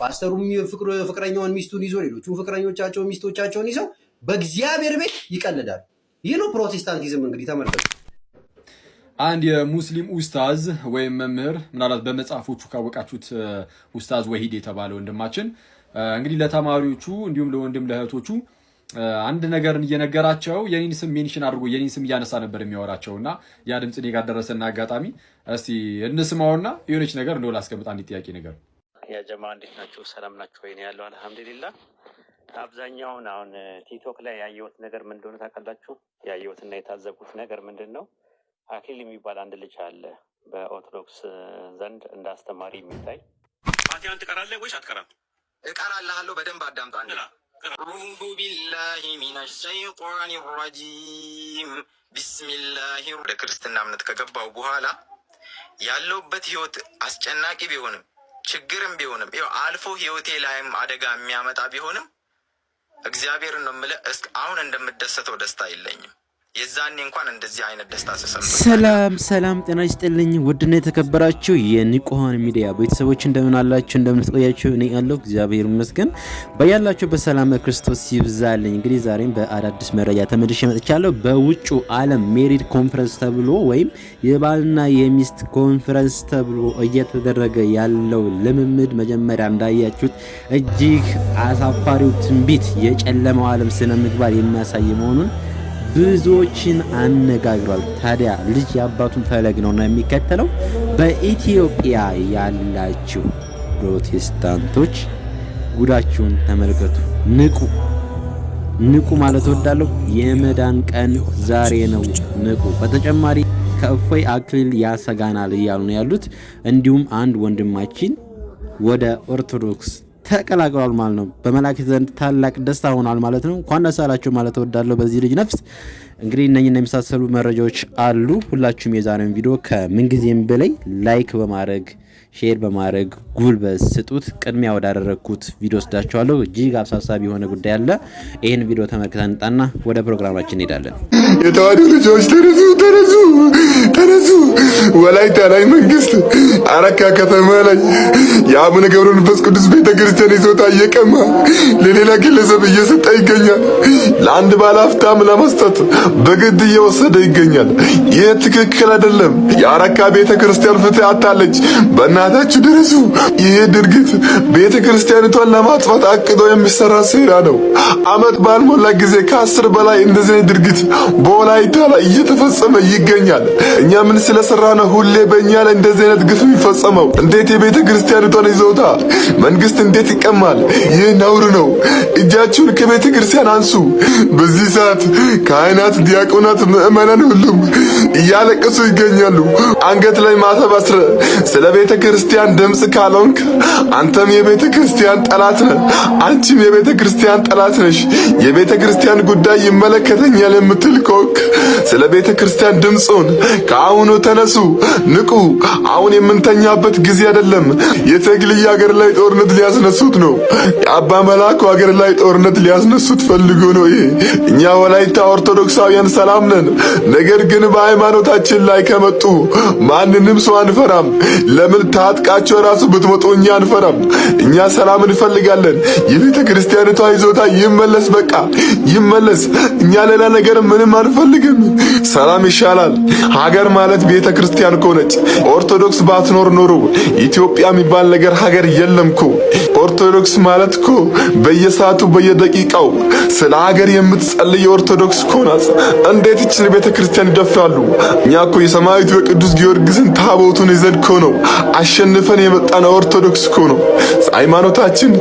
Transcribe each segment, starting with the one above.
ፓስተሩም ፍቅረኛውን ሚስቱን ይዞ ሌሎቹም ፍቅረኞቻቸውን ሚስቶቻቸውን ይዘው በእግዚአብሔር ቤት ይቀልዳሉ። ይህ ነው ፕሮቴስታንቲዝም። እንግዲህ ተመልከቱ። አንድ የሙስሊም ኡስታዝ ወይም መምህር ምናልባት በመጽሐፎቹ ካወቃችሁት ኡስታዝ ወሂድ የተባለ ወንድማችን እንግዲህ ለተማሪዎቹ እንዲሁም ለወንድም ለእህቶቹ አንድ ነገርን እየነገራቸው የኔን ስም ሜንሽን አድርጎ የኔን ስም እያነሳ ነበር የሚያወራቸውና ያ ድምጽ እኔ ጋር ደረሰና አጋጣሚ እስቲ እንስማውና የሆነች ነገር እንደው ላስቀምጥ አንድ ጥያቄ ነገር። ያ ጀማ እንዴት ናችሁ? ሰላም ናችሁ ወይ? ያለው አልሐምዱሊላህ። አብዛኛውን አሁን ቲክቶክ ላይ ያየሁት ነገር ምን እንደሆነ ታውቃላችሁ? ያየሁትና የታዘብኩት ነገር ምንድነው? አክሊል የሚባል አንድ ልጅ አለ በኦርቶዶክስ ዘንድ እንደ አስተማሪ የሚታይ። ፋቲሃን ትቀራለህ ወይስ አትቀራም? እቀራለሁ። በደንብ አዳምጣኝ። አዑዙ ቢላሂ ሚነሽ ሸይጧኒ ረጂም ቢስሚላሂ። ወደ ክርስትና እምነት ከገባው በኋላ ያለውበት ህይወት አስጨናቂ ቢሆንም ችግርም ቢሆንም አልፎ ህይወቴ ላይም አደጋ የሚያመጣ ቢሆንም እግዚአብሔርን ነው የምልህ። አሁን እንደምደሰተው ደስታ የለኝም። የዛኔ እንኳን እንደዚህ አይነት ደስታ ተሰምቶ። ሰላም ጤና ይስጥልኝ። ውድና የተከበራችሁ የኒቆሃን ሚዲያ ቤተሰቦች እንደምን አላችሁ? እንደምን ተቆያችሁ? እኔ ያለው እግዚአብሔር ይመስገን። በያላችሁ በሰላም ክርስቶስ ይብዛልኝ። እንግዲህ ዛሬም በአዳዲስ መረጃ ተመልሼ መጥቻለሁ። በውጩ ዓለም ሜሪድ ኮንፈረንስ ተብሎ ወይም የባልና የሚስት ኮንፈረንስ ተብሎ እየተደረገ ያለው ልምምድ መጀመሪያ እንዳያችሁት እጅግ አሳፋሪው ትንቢት የጨለማው ዓለም ስነ ምግባር የሚያሳይ መሆኑን ብዙዎችን አነጋግሯል። ታዲያ ልጅ የአባቱን ፈለግ ነውና የሚከተለው። በኢትዮጵያ ያላችሁ ፕሮቴስታንቶች ጉዳችሁን ተመልከቱ። ንቁ ማለት እወዳለሁ። የመዳን ቀን ዛሬ ነው። ንቁ። በተጨማሪ ከእፎይ አክሊል ያሰጋናል እያሉ ነው ያሉት። እንዲሁም አንድ ወንድማችን ወደ ኦርቶዶክስ ተቀላቅሏል ማለት ነው። በመላእክት ዘንድ ታላቅ ደስታ ሆኗል ማለት ነው። እንኳን ደስ አላችሁ ማለት እወዳለሁ በዚህ ልጅ ነፍስ። እንግዲህ እነኝና የመሳሰሉ መረጃዎች አሉ። ሁላችሁም የዛሬውን ቪዲዮ ከምንጊዜም በላይ ላይክ በማድረግ ሼር በማድረግ ጉልበት ስጡት። ቅድሚያ ወዳደረኩት ቪዲዮ ወስዳችኋለሁ። እጅግ አሳሳቢ የሆነ ጉዳይ አለ። ይህን ቪዲዮ ተመልክተን እንጣና ወደ ፕሮግራማችን እንሄዳለን። የተዋሕዶ ልጆች ተነሱ። ወላይታ ላይ መንግስት አረካ ከተማ ላይ የአቡነ ገብረ መንፈስ ቅዱስ ቤተክርስቲያን ይዞታ እየቀማ ለሌላ ግለሰብ እየሰጠ ይገኛል። ለአንድ ባለሀብታም ለመስጠት በግድ እየወሰደ ይገኛል። ይህ ትክክል አይደለም። የአረካ ቤተክርስቲያን ፍትህ አጣለች። በእናታችሁ ድረሱ። ይህ ድርጊት ቤተክርስቲያኒቷን ለማጥፋት አቅዶ የሚሰራ ሴራ ነው። አመት ባልሞላ ጊዜ ከ10 በላይ እንደዚህ ድርጊት በወላይታ ላይ እየተፈጸመ ይገኛል። እኛ ምን ስለሰራ ነው ሁሌ በእኛ ላይ እንደዚህ አይነት ግፍ የሚፈጸመው? እንዴት የቤተክርስቲያኒቷን ይዞታ መንግስት እንዴት ይቀማል? ይህ ነውር ነው። እጃችሁን ከቤተክርስቲያን አንሱ። በዚህ ሰዓት ካህናት፣ ዲያቆናት፣ ምእመናን ሁሉም እያለቀሱ ይገኛሉ። አንገት ላይ ማተብ አስረ ስለ ቤተክርስቲያን ድምጽ ካልሆንክ አንተም የቤተክርስቲያን ጠላት ነህ። አንቺም የቤተክርስቲያን ጠላት ነሽ። የቤተክርስቲያን ጉዳይ ይመለከተኛል የምትል ከሆንክ ስለ ቤተክርስቲያን ድምጹን ከአሁኑ ተነሱ፣ ንቁ። አሁን የምንተኛበት ጊዜ አይደለም። የተግልይ ሀገር ላይ ጦርነት ሊያስነሱት ነው። የአባ መላኩ ሀገር ላይ ጦርነት ሊያስነሱት ፈልጎ ነው። እኛ ወላይታ ኦርቶዶክሳውያን ሰላም ነን። ነገር ግን በሃይማኖታችን ላይ ከመጡ ማንንም ሰው አንፈራም። ለምን ታጥቃቸው ራሱ ብትመጡ እኛ አንፈራም። እኛ ሰላም እንፈልጋለን። የቤተ ክርስቲያኒቷ ይዞታ ይመለስ፣ በቃ ይመለስ። እኛ ሌላ ነገር ምንም አንፈልግም። ሰላም ይሻላል። ሀገር ማለት ቤተ ክርስቲያን ከሆነች ኦርቶዶክስ ባትኖር ኖሮ ኢትዮጵያ የሚባል ነገር ሀገር የለምኮ። ኦርቶዶክስ ማለት እኮ በየሰዓቱ በየደቂቃው ስለ ሀገር የምትጸልይ ኦርቶዶክስ ኮናት። እንዴት እችን ቤተ ክርስቲያን ይደፍራሉ? እኛ እኮ የሰማዕቱ የቅዱስ ጊዮርጊስን ታቦቱን ይዘን እኮ ነው አሸንፈን የመጣን ኦርቶዶክስ እኮ ነው። ሃይማኖታችን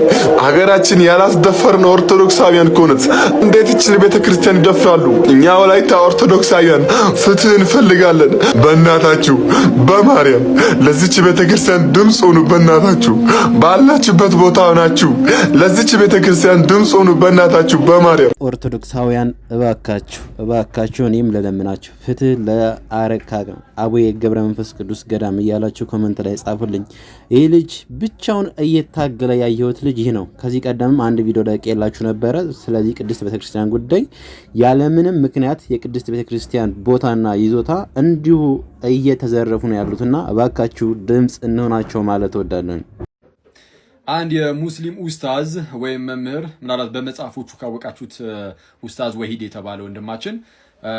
ሀገራችን ያላስደፈርን ኦርቶዶክሳውያን ኮነት እንዴት እችን ቤተ ክርስቲያን ይደፍራሉ? እኛ ወላይታ ኦርቶዶክሳውያን ፍትህ እንፈልጋለን። በእናታችሁ በማርያም ለዚች ቤተ ክርስቲያን ድምጽ ሆኑ። በእናታችሁ ባላችሁበት ቦታ ሆናችሁ ለዚች ቤተ ክርስቲያን ድምጽ ሆኑ። በእናታችሁ በማርያም ኦርቶዶክሳውያን እባካችሁ እኔም ለለምናችሁ ፍትህ ለአረካ አቡነ ገብረ መንፈስ ቅዱስ ገዳም እያላችሁ ኮሜንት ላይ ጻፉልኝ። ይህ ልጅ ብቻውን እየታገለ ያየሁት ልጅ ይህ ነው። ከዚህ ቀደምም አንድ ቪዲዮ ለቀቄላችሁ ነበረ። ስለዚህ ቅድስት ቤተክርስቲያን ጉዳይ ያለምንም ምክንያት የቅድስት ቤተክርስቲያን ቦታና ይዞታ እንዲሁ እየተዘረፉ ነው ያሉትና እባካችሁ ድምጽ እንሆናቸው ማለት እወዳለሁ። አንድ የሙስሊም ኡስታዝ ወይም መምህር ምናልባት በመጽሐፎቹ ካወቃችሁት ኡስታዝ ወሂድ የተባለ ወንድማችን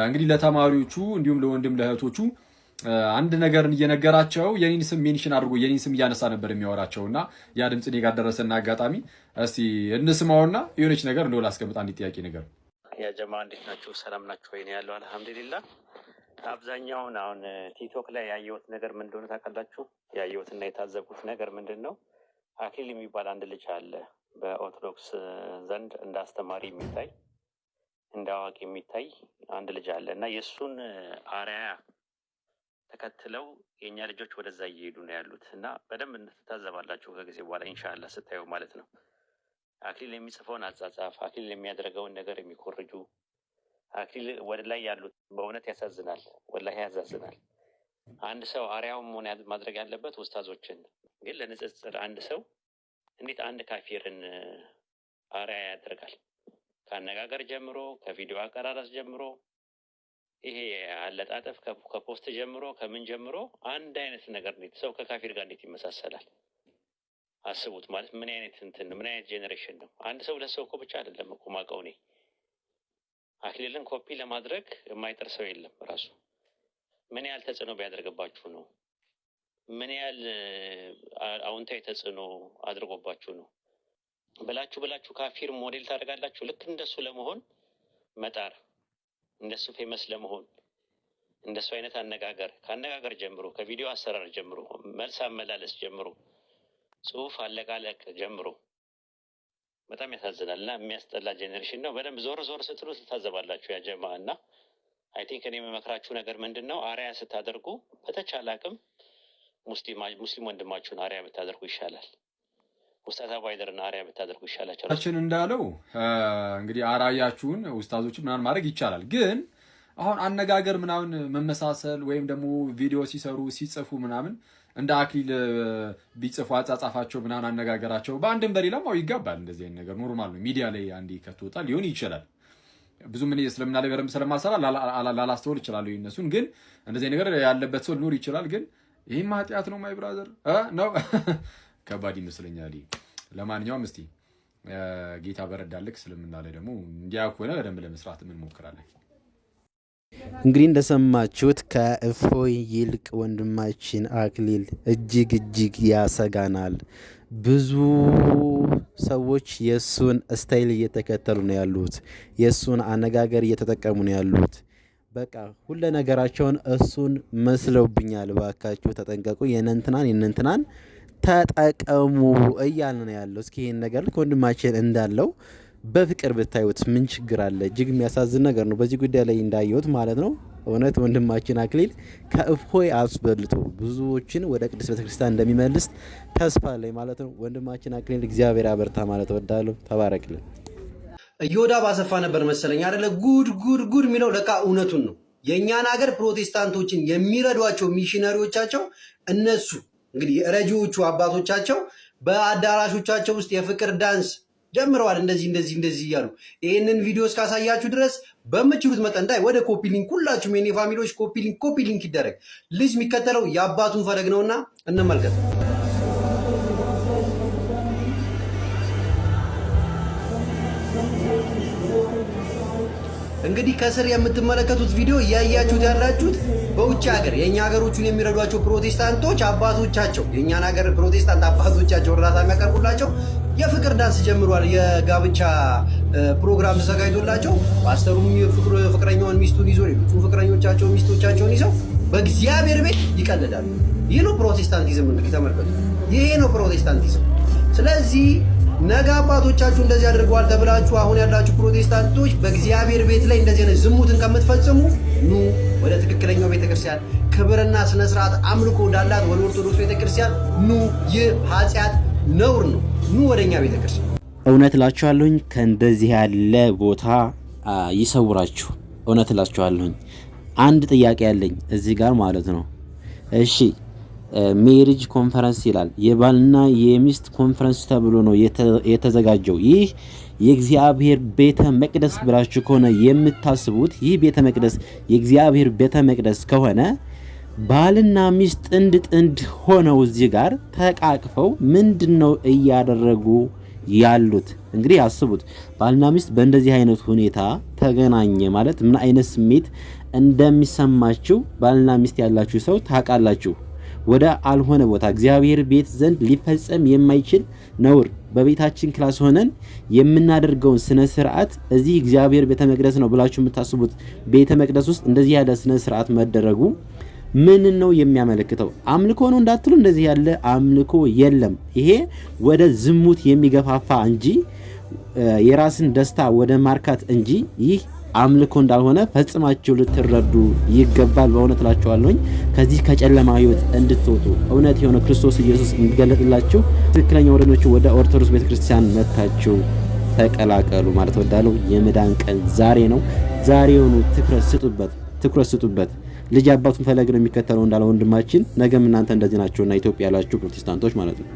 እንግዲህ ለተማሪዎቹ እንዲሁም ለወንድም ለእህቶቹ አንድ ነገርን እየነገራቸው የኔን ስም ሜንሽን አድርጎ የኔን ስም እያነሳ ነበር የሚያወራቸውና ያ ድምጽ እኔ ጋር ደረሰና አጋጣሚ እስቲ እንስማውና የሆነች ነገር እንደው ላስቀምጥ አንድ ጥያቄ ነገር። ያ ጀማ እንዴት ናችሁ? ሰላም ናችሁ ወይ? ያለው አልሐምዱሊላህ። አብዛኛውን አሁን ቲክቶክ ላይ ያየሁት ነገር ምን እንደሆነ ታውቃላችሁ? ያየሁትና የታዘብኩት ነገር ምንድን ነው? አክሊል የሚባል አንድ ልጅ አለ በኦርቶዶክስ ዘንድ እንደ አስተማሪ የሚታይ እንደ አዋቂ የሚታይ አንድ ልጅ አለ እና የእሱን አርአያ ተከትለው የእኛ ልጆች ወደዛ እየሄዱ ነው ያሉት እና በደንብ እንድትታዘባላችሁ ከጊዜ በኋላ ኢንሻአላህ ስታዩ ማለት ነው። አክሊል የሚጽፈውን አጻጻፍ፣ አክሊል የሚያደርገውን ነገር የሚኮርጁ አክሊል ወደ ላይ ያሉት በእውነት ያሳዝናል፣ ወላሂ ያሳዝናል። አንድ ሰው አርአያውን መሆን ማድረግ ያለበት ኡስታዞችን ግን ለንጽጽር አንድ ሰው እንዴት አንድ ካፊርን አርአያ ያደርጋል? ከአነጋገር ጀምሮ ከቪዲዮ አቀራረጽ ጀምሮ ይሄ አለጣጠፍ ከፖስት ጀምሮ ከምን ጀምሮ አንድ አይነት ነገር ነው። ሰው ከካፊር ጋር እንዴት ይመሳሰላል? አስቡት። ማለት ምን አይነት ምን አይነት ጄኔሬሽን ነው? አንድ ሰው ለሰው እኮ ብቻ አይደለም እኮ ማውቀው እኔ አክሊልን ኮፒ ለማድረግ የማይጠር ሰው የለም። ራሱ ምን ያህል ተጽዕኖ ቢያደርግባችሁ ነው? ምን ያህል አዎንታዊ ተጽዕኖ አድርጎባችሁ ነው ብላችሁ ካፊር ሞዴል ታደርጋላችሁ? ልክ እንደሱ ለመሆን መጣር፣ እንደሱ ፌመስ ለመሆን እንደሱ አይነት አነጋገር፣ ከአነጋገር ጀምሮ ከቪዲዮ አሰራር ጀምሮ መልስ አመላለስ ጀምሮ ጽሁፍ አለቃለቅ ጀምሮ በጣም ያሳዝናል እና የሚያስጠላ ጄኔሬሽን ነው። በደንብ ዞር ስትሉ ትታዘባላችሁ ያ ጀማ። እና አይ ቲንክ እኔ የምመክራችሁ ነገር ምንድን ነው፣ አርአያ ስታደርጉ በተቻለ አቅም ሙስሊም ወንድማችሁን አርአያ ብታደርጉ ይሻላል። ኡስታዝ አባይደርን አርአያ ብታደርጉ ይሻላል። አችን እንዳለው እንግዲህ አርአያችሁን ኡስታዞችን ምናምን ማድረግ ይቻላል። ግን አሁን አነጋገር ምናምን መመሳሰል ወይም ደግሞ ቪዲዮ ሲሰሩ ሲጽፉ ምናምን እንደ አክሊል ቢጽፉ አጻጻፋቸው ምናምን አነጋገራቸው በአንድም በሌላም ይጋባል። እንደዚህ አይነት ነገር ኖርማል ነው። ሚዲያ ላይ አንዴ ከተወጣ ሊሆን ይችላል። ብዙ ምን እስልምና ላይ በደንብ ስለማልሰራ ላላስተውል ይችላል እነሱን። ግን እንደዚህ ነገር ያለበት ሰው ሊኖር ይችላል። ግን ይህም ኃጢአት ነው ማይ ብራዘር ነው ከባድ ይመስለኛል። ለማንኛውም እስቲ ጌታ በረዳልክ እስልምና ላይ ደግሞ እንዲያ ከሆነ በደንብ ለመስራት ምን ሞክራለን። እንግዲህ እንደሰማችሁት ከእፎይ ይልቅ ወንድማችን አክሊል እጅግ ያሰጋናል። ብዙ ሰዎች የእሱን ስታይል እየተከተሉ ነው ያሉት፣ የእሱን አነጋገር እየተጠቀሙ ነው ያሉት። በቃ ሁለ ነገራቸውን እሱን መስለውብኛል፣ ባካችሁ ተጠንቀቁ፣ የነንትናን ተጠቀሙ እያልን ነው ያለው። እስኪ ይህን ነገር ልክ ወንድማችን እንዳለው በፍቅር ብታዩት ምን ችግር አለ? እጅግ የሚያሳዝን ነገር ነው በዚህ ጉዳይ ላይ እንዳየሁት ማለት ነው። እውነት ወንድማችን አክሊል ከእፎይ አስበልጦ ብዙዎችን ወደ ቅድስት ቤተክርስቲያን እንደሚመልስ ተስፋ አለኝ ማለት ነው። ወንድማችን አክሊል እግዚአብሔር ያበርታ ማለት እወዳለሁ። ተባረክልን። እዮዳ ባሰፋ ነበር መሰለኝ አይደለ? ጉድ የሚለው ለካ እውነቱን ነው። የእኛን ሀገር ፕሮቴስታንቶችን የሚረዷቸው ሚሽነሪዎቻቸው እነሱ እንግዲህ ረጂዎቹ አባቶቻቸው በአዳራሾቻቸው ውስጥ የፍቅር ዳንስ ጀምረዋል። እንደዚህ እያሉ ይህንን ቪዲዮ እስካሳያችሁ ድረስ በምችሉት መጠን እንዳይ ወደ ኮፒ ሊንክ ሁላችሁም የኔ ፋሚሊዎች ኮፒ ሊንክ ይደረግ። ልጅ የሚከተለው የአባቱን ፈለግ ነውና እንመልከት። እንግዲህ ከስር የምትመለከቱት ቪዲዮ እያያችሁት ያላችሁት በውጭ ሀገር የእኛ ሀገሮቹን የሚረዷቸው ፕሮቴስታንቶች አባቶቻቸው የእኛን ሀገር ፕሮቴስታንት አባቶቻቸው እርዳታ የሚያቀርቡላቸው የፍቅር ዳንስ ጀምሯል። የጋብቻ ፕሮግራም ተዘጋጅቶላቸው ፓስተሩም ፍቅረኛውን ሚስቱን ይዞ ሌሎቹ ፍቅረኞቻቸው ሚስቶቻቸውን ይዘው በእግዚአብሔር ቤት ይቀልዳሉ። ይህ ነው ፕሮቴስታንቲዝም። እንግዲህ ተመልከቱ፣ ይሄ ነው ፕሮቴስታንቲዝም። ስለዚህ ነገ አባቶቻችሁ እንደዚህ አድርገዋል ተብላችሁ አሁን ያላችሁ ፕሮቴስታንቶች በእግዚአብሔር ቤት ላይ እንደዚህ አይነት ዝሙትን ከምትፈጽሙ ኑ ወደ ትክክለኛው ቤተክርስቲያን፣ ክብርና ስነስርዓት አምልኮ ወዳላት ወደ ኦርቶዶክስ ቤተክርስቲያን ኑ። ይህ ኃጢአት ነውር ነው። ኑ ወደኛ ቤተክርስቲያን። እውነት እላችኋለሁኝ ከእንደዚህ ያለ ቦታ ይሰውራችሁ። እውነት እላችኋለሁኝ። አንድ ጥያቄ ያለኝ እዚህ ጋር ማለት ነው። እሺ ሜሪጅ ኮንፈረንስ ይላል። የባልና የሚስት ኮንፈረንስ ተብሎ ነው የተዘጋጀው። ይህ የእግዚአብሔር ቤተ መቅደስ ብላችሁ ከሆነ የምታስቡት ይህ ቤተ መቅደስ የእግዚአብሔር ቤተ መቅደስ ከሆነ ባልና ሚስት ጥንድ ሆነው እዚህ ጋር ተቃቅፈው ምንድነው እያደረጉ ያሉት? እንግዲህ አስቡት፣ ባልና ሚስት በእንደዚህ አይነት ሁኔታ ተገናኘ ማለት ምን አይነት ስሜት እንደሚሰማችሁ ባልና ሚስት ያላችሁ ሰው ታውቃላችሁ። ወደ አልሆነ ቦታ እግዚአብሔር ቤት ዘንድ ሊፈጸም የማይችል ነውር በቤታችን ክላስ ሆነን የምናደርገውን ስነ ስርዓት እዚህ እግዚአብሔር ቤተ መቅደስ ነው ብላችሁ የምታስቡት ቤተ መቅደስ ውስጥ እንደዚህ ያለ ስነ ስርዓት መደረጉ ምን ነው የሚያመለክተው? አምልኮ ነው እንዳትሉ፣ እንደዚህ ያለ አምልኮ የለም። ይሄ ወደ ዝሙት የሚገፋፋ እንጂ የራስን ደስታ ወደ ማርካት እንጂ ይህ አምልኮ እንዳልሆነ ፈጽማችሁ ልትረዱ ይገባል። በእውነት እላችኋለሁ ከዚህ ከጨለማ ህይወት እንድትወጡ እውነት የሆነ ክርስቶስ ኢየሱስ እንዲገለጥላችሁ ትክክለኛ ወደኖቹ ወደ ኦርቶዶክስ ቤተክርስቲያን መጥታችሁ ተቀላቀሉ ማለት ወዳለው የመዳን ቀን ዛሬ ነው። ዛሬውኑ ትኩረት ስጡበት። ልጅ አባቱን ፈለግ ነው የሚከተለው እንዳለ ወንድማችን፣ ነገም እናንተ እንደዚህ ናችሁና ኢትዮጵያ ያላችሁ ፕሮቴስታንቶች ማለት ነው።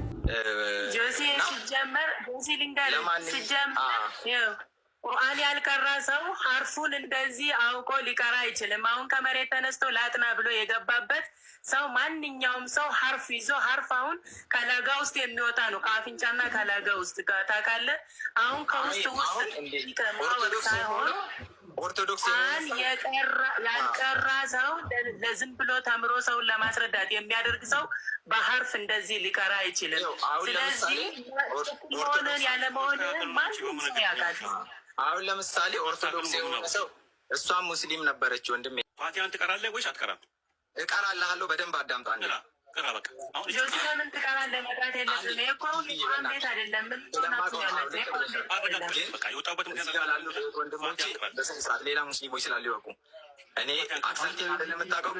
ቁርአን ያልቀራ ሰው ሐርፉን እንደዚህ አውቆ ሊቀራ አይችልም። አሁን ከመሬት ተነስቶ ላጥና ብሎ የገባበት ሰው ማንኛውም ሰው ሐርፍ ይዞ ሐርፍ አሁን ከላጋ ውስጥ የሚወጣ ነው። ከአፍንጫና ከላጋ ውስጥ ታውቃለህ። አሁን ከውስጥ ይቀማው ሳይሆን ኦርቶዶክስ ያልቀራ ሰው ለዝም ብሎ ተምሮ ሰውን ለማስረዳት የሚያደርግ ሰው በሐርፍ እንደዚህ ሊቀራ አይችልም። ስለዚህ ሆነን ያለ መሆንን ማንም ሰው ያውቃል። አሁን ለምሳሌ ኦርቶዶክስ የሆነ ሰው እሷም ሙስሊም ነበረች። ወንድሜ ፋቲሃን ትቀራለህ ወይስ አትቀራም? እቀራልሃለሁ። በደንብ አዳምጣኝ። ቅራ በቃ አሁን ጆሲያንን ትቀራለህ? መቅራት የለብህም። እኮ አሁን ቤት አይደለም ምን ሆናችሁ ያላችሁ ወንድሞቼ በስነ ስርዓት ሌላ ሙስሊሞች ስላሉ ይወቁ። እኔ አክሰንት እንደምታውቀው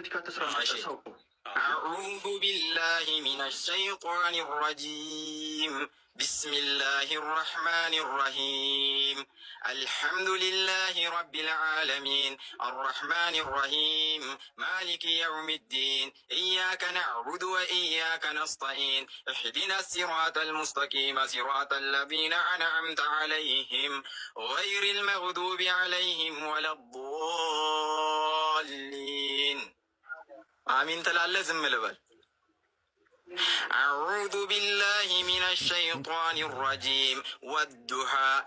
አዑዙ ቢላሂ ሚነሽ ሸይጧኒር ረጂም بسم الله الرحمن الرحيم الحمد لله رب العالمين الرحمن الرحيم مالك يوم الدين إياك نعبد وإياك نستعين اهدنا الصراط المستقيم صراط الذين أنعمت عليهم غير المغضوب عليهم ولا الضالين آمين تلالة زملبل أعوذ بالله من الشيطان الرجيم والضحى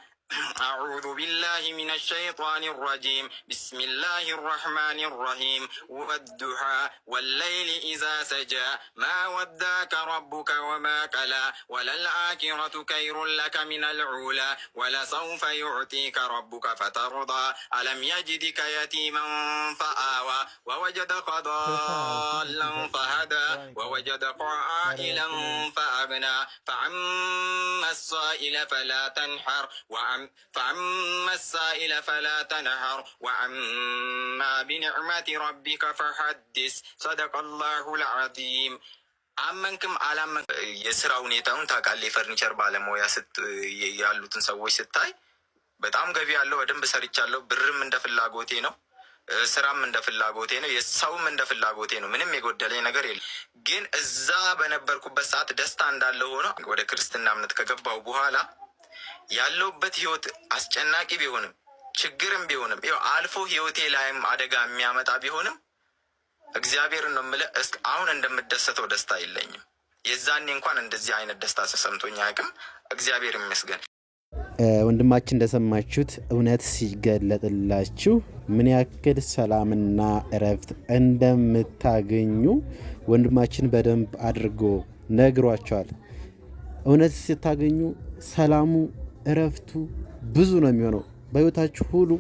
أعوذ بالله من الشيطان الرجيم بسم الله الرحمن الرحيم والضحى والليل إذا سجى ما ودعك ربك وما قلى وللآخرة خير لك من الأولى ولسوف يعطيك ربك فترضى ألم يجدك يتيما فآوى ووجدك ضالا فهدى ووجدك عائلا فأغنى فأما السائل فلا تنحر فأما السائل فلا تنهر وأما بنعمة ربك فحدث صدق الله العظيم አመንክም አላመንክ የስራ ሁኔታውን ታውቃለህ። የፈርኒቸር ባለሙያ ያሉትን ሰዎች ስታይ በጣም ገቢ ያለው በደንብ ሰርቻለሁ። ብርም እንደ ፍላጎቴ ነው፣ ስራም እንደ ፍላጎቴ ነው፣ የሰውም እንደ ፍላጎቴ ነው። ምንም የጎደለኝ ነገር የለም። ግን እዛ በነበርኩበት ሰዓት ደስታ እንዳለ ሆኖ ወደ ክርስትና እምነት ከገባው በኋላ ያለውበት ህይወት አስጨናቂ ቢሆንም ችግርም ቢሆንም አልፎ ህይወቴ ላይም አደጋ የሚያመጣ ቢሆንም እግዚአብሔርን ነው የምልህ። አሁን እንደምደሰተው ደስታ የለኝም። የዛኔ እንኳን እንደዚህ አይነት ደስታ ተሰምቶኝ አያውቅም። እግዚአብሔር ይመስገን። ወንድማችን እንደሰማችሁት እውነት ሲገለጥላችሁ ምን ያክል ሰላምና እረፍት እንደምታገኙ ወንድማችን በደንብ አድርጎ ነግሯቸዋል። እውነት ስታገኙ ሰላሙ እረፍቱ ብዙ ነው የሚሆነው። በህይወታችሁ ሁሉ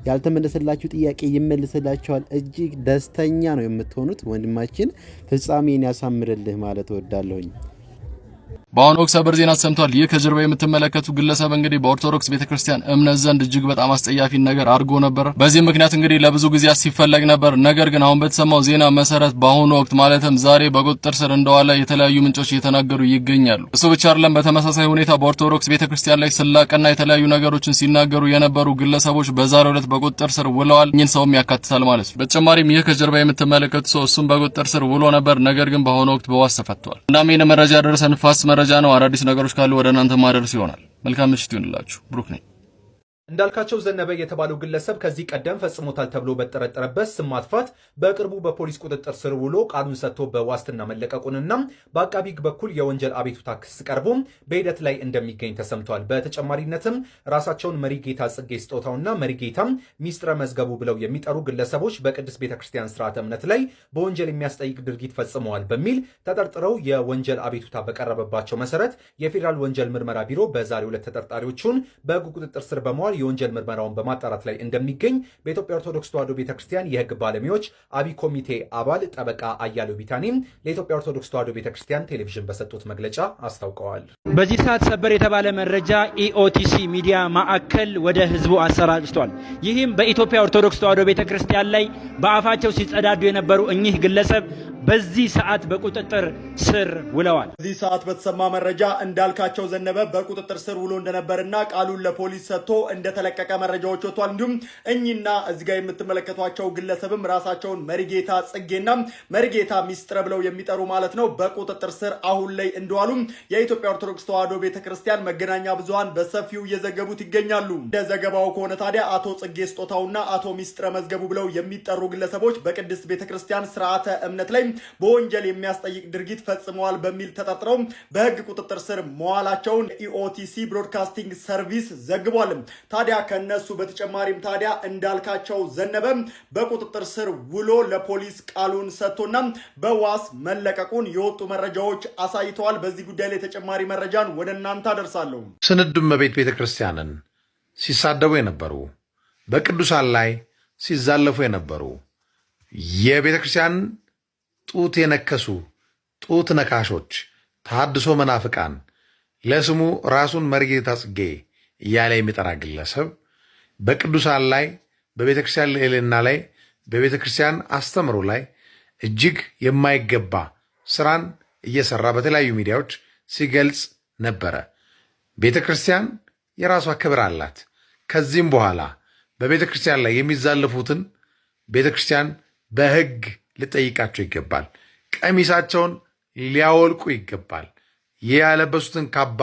ያልተመለሰላችሁ ጥያቄ ይመለስላችኋል። እጅግ ደስተኛ ነው የምትሆኑት። ወንድማችን ፍጻሜን ያሳምርልህ ማለት እወዳለሁኝ። በአሁኑ ወቅት ሰበር ዜና ሰምቷል። ይህ ከጀርባ የምትመለከቱ ግለሰብ እንግዲህ በኦርቶዶክስ ቤተክርስቲያን እምነት ዘንድ እጅግ በጣም አስጠያፊ ነገር አድርጎ ነበር። በዚህ ምክንያት እንግዲህ ለብዙ ጊዜያት ሲፈለግ ነበር። ነገር ግን አሁን በተሰማው ዜና መሰረት በአሁኑ ወቅት ማለትም ዛሬ በቁጥጥር ስር እንደዋለ የተለያዩ ምንጮች እየተናገሩ ይገኛሉ። እሱ ብቻ አይደለም። በተመሳሳይ ሁኔታ በኦርቶዶክስ ቤተክርስቲያን ላይ ስላቅና የተለያዩ ነገሮችን ሲናገሩ የነበሩ ግለሰቦች በዛሬው ዕለት በቁጥጥር ስር ውለዋል። እኚህን ሰውም ያካትታል ማለት ነው። በተጨማሪም ይህ ከጀርባ የምትመለከቱ ሰው እሱም በቁጥጥር ስር ውሎ ነበር። ነገር ግን በአሁኑ ወቅት በዋስ ተፈቷል። እናም ይህን መረጃ ያደረሰን ፋስ መረጃ ነው። አዳዲስ ነገሮች ካሉ ወደ እናንተ ማድረስ ይሆናል። መልካም ምሽት ይሁንላችሁ። ብሩክ ነኝ። እንዳልካቸው ዘነበ የተባለው ግለሰብ ከዚህ ቀደም ፈጽሞታል ተብሎ በተጠረጠረበት ስም ማጥፋት በቅርቡ በፖሊስ ቁጥጥር ስር ውሎ ቃሉን ሰጥቶ በዋስትና መለቀቁንና በአቃቢ ሕግ በኩል የወንጀል አቤቱታ ክስ ቀርቦ በሂደት ላይ እንደሚገኝ ተሰምቷል። በተጨማሪነትም ራሳቸውን መሪጌታ ጽጌ ስጦታውና መሪጌታ ሚስጥረ መዝገቡ ብለው የሚጠሩ ግለሰቦች በቅድስት ቤተክርስቲያን ስርዓተ እምነት ላይ በወንጀል የሚያስጠይቅ ድርጊት ፈጽመዋል በሚል ተጠርጥረው የወንጀል አቤቱታ በቀረበባቸው መሰረት የፌዴራል ወንጀል ምርመራ ቢሮ በዛሬው ዕለት ተጠርጣሪዎቹን በሕግ ቁጥጥር ስር በመዋል የወንጀል ምርመራውን በማጣራት ላይ እንደሚገኝ በኢትዮጵያ ኦርቶዶክስ ተዋሕዶ ቤተክርስቲያን የሕግ ባለሙያዎች አብይ ኮሚቴ አባል ጠበቃ አያሌው ቢታኒም ለኢትዮጵያ ኦርቶዶክስ ተዋሕዶ ቤተክርስቲያን ቴሌቪዥን በሰጡት መግለጫ አስታውቀዋል። በዚህ ሰዓት ሰበር የተባለ መረጃ ኢኦቲሲ ሚዲያ ማዕከል ወደ ህዝቡ አሰራጭቷል። ይህም በኢትዮጵያ ኦርቶዶክስ ተዋሕዶ ቤተክርስቲያን ላይ በአፋቸው ሲጸዳዱ የነበሩ እኚህ ግለሰብ በዚህ ሰዓት በቁጥጥር ስር ውለዋል። በዚህ ሰዓት በተሰማ መረጃ እንዳልካቸው ዘነበ በቁጥጥር ስር ውሎ እንደነበርና ቃሉን ለፖሊስ ሰጥቶ እንደተለቀቀ መረጃዎች ወጥቷል። እንዲሁም እኚህና እዚህ ጋር የምትመለከቷቸው ግለሰብም ራሳቸውን መሪጌታ ጽጌና መሪጌታ ሚስጥረ ብለው የሚጠሩ ማለት ነው በቁጥጥር ስር አሁን ላይ እንደዋሉ የኢትዮጵያ ኦርቶዶክስ ተዋሕዶ ቤተክርስቲያን መገናኛ ብዙሃን በሰፊው እየዘገቡት ይገኛሉ። እንደ ዘገባው ከሆነ ታዲያ አቶ ጽጌ ስጦታውና አቶ ሚስጥረ መዝገቡ ብለው የሚጠሩ ግለሰቦች በቅድስት ቤተክርስቲያን ስርዓተ እምነት ላይ በወንጀል የሚያስጠይቅ ድርጊት ፈጽመዋል በሚል ተጠርጥረው በሕግ ቁጥጥር ስር መዋላቸውን ኢኦቲሲ ብሮድካስቲንግ ሰርቪስ ዘግቧል። ታዲያ ከነሱ በተጨማሪም ታዲያ እንዳልካቸው ዘነበ በቁጥጥር ስር ውሎ ለፖሊስ ቃሉን ሰጥቶና በዋስ መለቀቁን የወጡ መረጃዎች አሳይተዋል። በዚህ ጉዳይ ላይ ተጨማሪ መረጃን ወደ እናንተ አደርሳለሁ። ስንዱ እመቤት ቤተክርስቲያንን ሲሳደቡ የነበሩ በቅዱሳን ላይ ሲዛለፉ የነበሩ የቤተክርስቲያን ጡት የነከሱ ጡት ነካሾች ተሐድሶ መናፍቃን ለስሙ ራሱን መሪጌታ ጽጌ እያለ የሚጠራ ግለሰብ በቅዱሳን ላይ በቤተ ክርስቲያን ልዕልና ላይ በቤተ ክርስቲያን አስተምሮ ላይ እጅግ የማይገባ ስራን እየሰራ በተለያዩ ሚዲያዎች ሲገልጽ ነበረ። ቤተ ክርስቲያን የራሷ ክብር አላት። ከዚህም በኋላ በቤተ ክርስቲያን ላይ የሚዛለፉትን ቤተ ክርስቲያን በሕግ ሊጠይቃቸው ይገባል። ቀሚሳቸውን ሊያወልቁ ይገባል። ያለበሱትን ካባ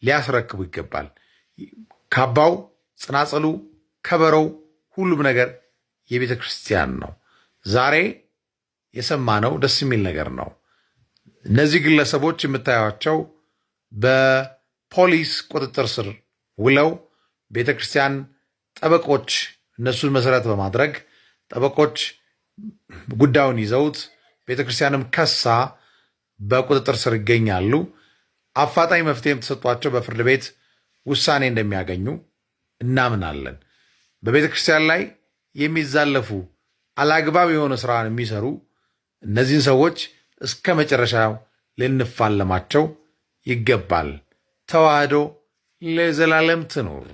ሊያስረክቡ ይገባል። ካባው፣ ጽናጽሉ፣ ከበሮው ሁሉም ነገር የቤተ ክርስቲያን ነው። ዛሬ የሰማነው ደስ የሚል ነገር ነው። እነዚህ ግለሰቦች የምታዩቸው በፖሊስ ቁጥጥር ስር ውለው ቤተ ክርስቲያን ጠበቆች እነሱን መሰረት በማድረግ ጠበቆች ጉዳዩን ይዘውት ቤተክርስቲያንም ከሳ በቁጥጥር ስር ይገኛሉ። አፋጣኝ መፍትሄም ተሰጧቸው በፍርድ ቤት ውሳኔ እንደሚያገኙ እናምናለን። በቤተክርስቲያን ላይ የሚዛለፉ አላግባብ የሆነ ስራን የሚሰሩ እነዚህን ሰዎች እስከ መጨረሻው ልንፋለማቸው ይገባል። ተዋህዶ ለዘላለም ትኑር።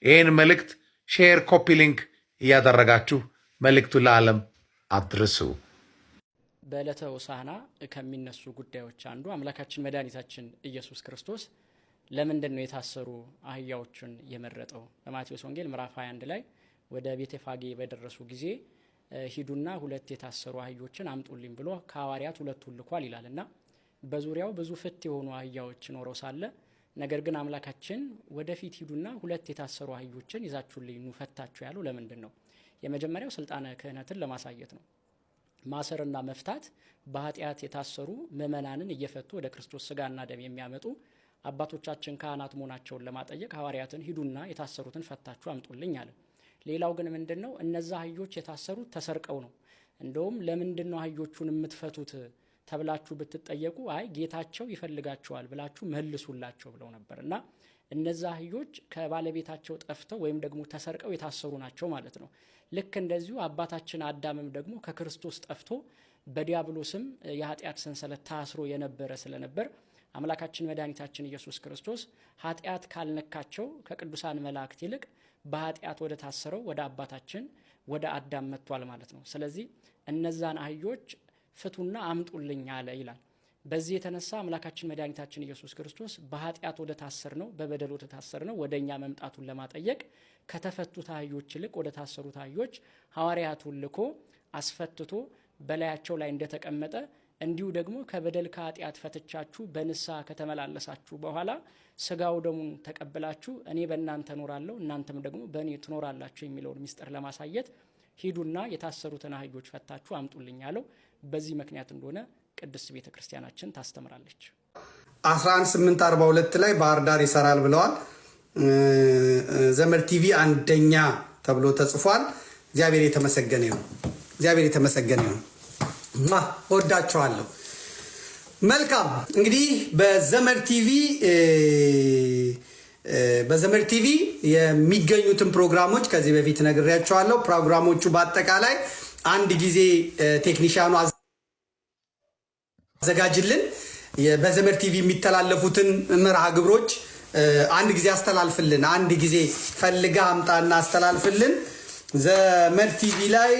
ይህን መልእክት ሼር፣ ኮፒ ሊንክ እያደረጋችሁ መልእክቱ ለዓለም አድርሱ። በዕለተ ሆሳዕና ከሚነሱ ጉዳዮች አንዱ አምላካችን መድኃኒታችን ኢየሱስ ክርስቶስ ለምንድን ነው የታሰሩ አህያዎችን የመረጠው? በማቴዎስ ወንጌል ምዕራፍ 21 ላይ ወደ ቤተፋጌ በደረሱ ጊዜ ሂዱና 2 የታሰሩ አህዮችን አምጡልኝ ብሎ ከሐዋርያት 2 ልኳል ይላልና በዙሪያው ብዙ ፍት የሆኑ አህያዎች ኖረው ሳለ ነገር ግን አምላካችን ወደፊት ሂዱና 2 የታሰሩ አህዮችን ይዛችሁልኝ ኑ ፈታችሁ ያለው ለምንድን ነው? የመጀመሪያው ስልጣነ ክህነትን ለማሳየት ነው። ማሰርና መፍታት በኃጢአት የታሰሩ ምእመናንን እየፈቱ ወደ ክርስቶስ ስጋና ደም የሚያመጡ አባቶቻችን ካህናት መሆናቸውን ለማጠየቅ ሐዋርያትን ሂዱና የታሰሩትን ፈታችሁ አምጡልኝ አለ። ሌላው ግን ምንድነው? እነዛ አህዮች የታሰሩት ተሰርቀው ነው። እንደውም ለምንድነው አህዮቹን የምትፈቱት ተብላችሁ ብትጠየቁ አይ ጌታቸው ይፈልጋቸዋል ብላችሁ መልሱላቸው ብለው ነበር። እና እነዛ አህዮች ከባለቤታቸው ጠፍተው ወይም ደግሞ ተሰርቀው የታሰሩ ናቸው ማለት ነው። ልክ እንደዚሁ አባታችን አዳምም ደግሞ ከክርስቶስ ጠፍቶ በዲያብሎስም የኃጢአት ሰንሰለት ታስሮ የነበረ ስለነበር አምላካችን መድኃኒታችን ኢየሱስ ክርስቶስ ኃጢአት ካልነካቸው ከቅዱሳን መላእክት ይልቅ በኃጢአት ወደ ታሰረው ወደ አባታችን ወደ አዳም መጥቷል ማለት ነው። ስለዚህ እነዛን አህዮች ፍቱና አምጡልኝ አለ ይላል። በዚህ የተነሳ አምላካችን መድኃኒታችን ኢየሱስ ክርስቶስ በኃጢአት ወደ ታሰር ነው በበደል ወደ ታሰር ነው ወደኛ መምጣቱን ለማጠየቅ ከተፈቱት አህዮች ይልቅ ወደ ታሰሩት አህዮች ሐዋርያቱን ልኮ አስፈትቶ በላያቸው ላይ እንደተቀመጠ እንዲሁ ደግሞ ከበደል ከኃጢአት ፈትቻችሁ በንስሐ ከተመላለሳችሁ በኋላ ስጋው ደሙን ተቀብላችሁ እኔ በእናንተ እኖራለሁ እናንተም ደግሞ በእኔ ትኖራላችሁ የሚለውን ምስጢር ለማሳየት ሂዱና የታሰሩትን አህዮች ፈታችሁ አምጡልኝ ያለው በዚህ ምክንያት እንደሆነ ቅድስት ቤተ ክርስቲያናችን ታስተምራለች። 11842 ላይ ባህር ዳር ይሰራል ብለዋል። ዘመድ ቲቪ አንደኛ ተብሎ ተጽፏል። እግዚአብሔር የተመሰገነ ይሁን። እግዚአብሔር የተመሰገነ ይሁን። ወዳችኋለሁ። መልካም እንግዲህ በዘመድ ቲቪ የሚገኙትን ፕሮግራሞች ከዚህ በፊት ነግሬያቸዋለሁ። ፕሮግራሞቹ በአጠቃላይ አንድ ጊዜ ቴክኒሻኑ አዘጋጅልን በዘመድ ቲቪ የሚተላለፉትን መርሃ ግብሮች አንድ ጊዜ አስተላልፍልን፣ አንድ ጊዜ ፈልጋ አምጣና አስተላልፍልን። ዘመድ ቲቪ ላይ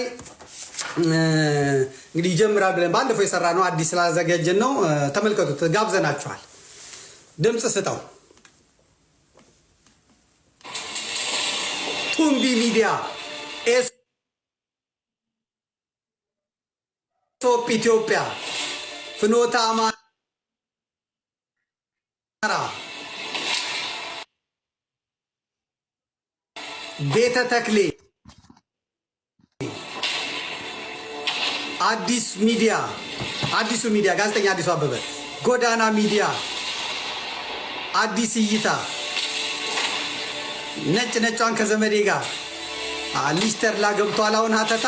እንግዲህ ይጀምራል ብለን ባለፈው የሰራ ነው አዲስ ስላዘጋጀን ነው። ተመልከቱት፣ ጋብዘናችኋል። ድምፅ ስጠው። ቱምቢ ሚዲያ፣ ኤስቶፕ ኢትዮጵያ፣ ፍኖተ አማራ፣ ቤተ ተክሌ፣ አዲሱ ሚዲያ ጋዜጠኛ አዲሱ አበበ፣ ጎዳና ሚዲያ፣ አዲስ እይታ፣ ነጯን ከዘመዴ ጋር ሊስተር ላገብቷል። አሁን ሀተታ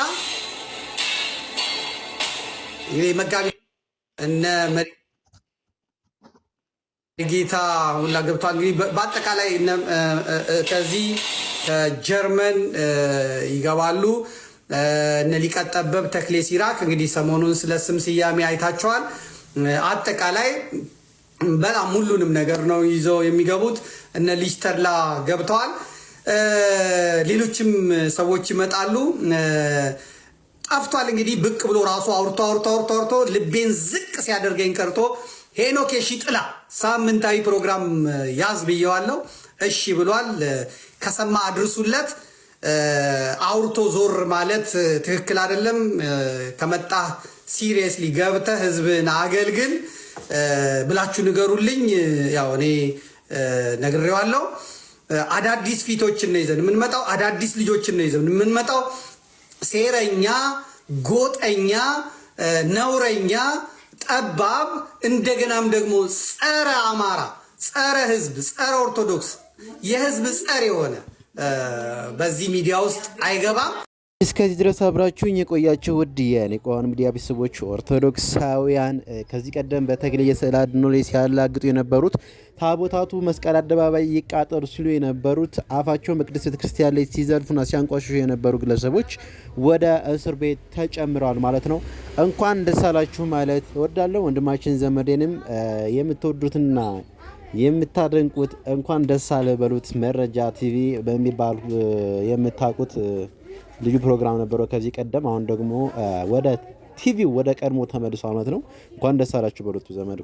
እንግዲህ መጋቢ እነ ጌታ ሁላ ገብቷል። እንግዲህ በአጠቃላይ ከዚህ ከጀርመን ይገባሉ። እነ ሊቀጠበብ ተክሌ ሲራክ እንግዲህ ሰሞኑን ስለ ስም ስያሜ አይታቸዋል። አጠቃላይ በጣም ሁሉንም ነገር ነው ይዘው የሚገቡት። እነ ሊስተርላ ገብተዋል። ሌሎችም ሰዎች ይመጣሉ። ጠፍቷል እንግዲህ ብቅ ብሎ ራሱ አውርቶ ልቤን ዝቅ ሲያደርገኝ ቀርቶ ሄኖክ የሺጥላ ሳምንታዊ ፕሮግራም ያዝ ብየዋለሁ። እሺ ብሏል። ከሰማ አድርሱለት። አውርቶ ዞር ማለት ትክክል አይደለም። ከመጣ ሲሪየስሊ ገብተህ ህዝብን አገልግል ብላችሁ ንገሩልኝ። ያው እኔ ነግሬዋለሁ። አዳዲስ ፊቶችን ነው ይዘን የምንመጣው። አዳዲስ ልጆችን ነው ይዘን የምንመጣው። ሴረኛ፣ ጎጠኛ፣ ነውረኛ፣ ጠባብ እንደገናም ደግሞ ጸረ አማራ፣ ጸረ ህዝብ፣ ጸረ ኦርቶዶክስ የህዝብ ጸር የሆነ በዚህ ሚዲያ ውስጥ አይገባም። እስከዚህ ድረስ አብራችሁኝ የቆያችሁ ውድ የኒቆሃን ሚዲያ ቤተሰቦች ኦርቶዶክሳውያን፣ ከዚህ ቀደም በተክሌ የስዕል አድኖ ላይ ሲያላግጡ የነበሩት ታቦታቱ መስቀል አደባባይ ይቃጠሉ ሲሉ የነበሩት አፋቸው መቅደስ ቤተክርስቲያን ላይ ሲዘልፉና ሲያንቋሽሹ የነበሩ ግለሰቦች ወደ እስር ቤት ተጨምረዋል ማለት ነው። እንኳን ደስ አላችሁ ማለት እወዳለሁ። ወንድማችን ዘመዴንም የምትወዱትና የምታደንቁት እንኳን ደስ አለ በሉት። መረጃ ቲቪ በሚባል የምታውቁት ልዩ ፕሮግራም ነበረው ከዚህ ቀደም። አሁን ደግሞ ወደ ቲቪው ወደ ቀድሞ ተመልሷል ማለት ነው። እንኳን ደስ አላችሁ በሉት ዘመድ